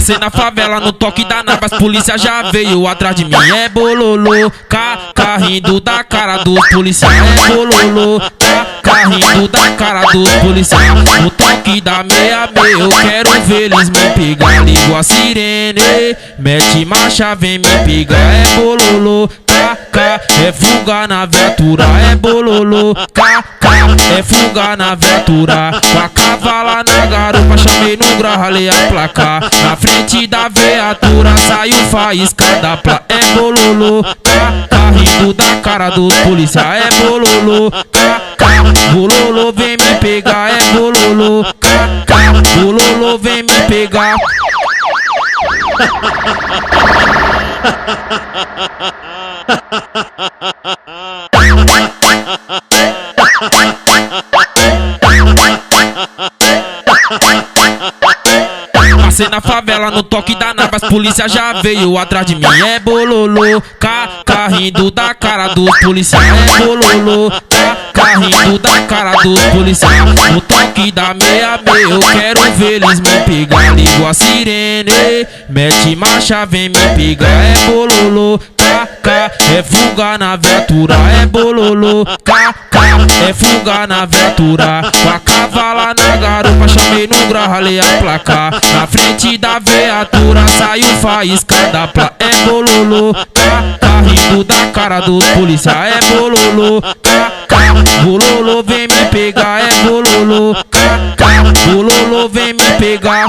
Passei na favela no toque da nave, as polícia já veio atrás de mim. É bololô, rindo da cara dos policiais. É bololô, rindo da cara dos policiais. No toque da 66 eu quero ver eles me pegar. Ligo a sirene, mete marcha, vem me pegar. É bololô, é fuga na viatura. É bololô, é fuga na viatura. Com a cavala na garupa, chamei no grau, ralei a placa. Na frente da viatura saiu faísca da placa. É bololô, rindo da cara dos polícia. É bololô, bololô vem me pegar. É bololô, bololô vem me pegar. Passei na favela no toque da nave, as polícia já veio atrás de mim. É bololô, rindo da cara dos policiais. É bololô, rindo da cara dos policiais. No toque da 66 eu quero ver eles me pegar. Ligo a sirene, mete marcha, vem me pegar. É bololô, é fuga na viatura. É bololô, é fuga na viatura. Com a cavala na garupa, chamei no grau, ralei a placa. Na frente da viatura saiu faísca da placa. É bololô, rindo da cara dos polícia. É bololô, bololô vem me pegar. É bololô, bololô vem me pegar.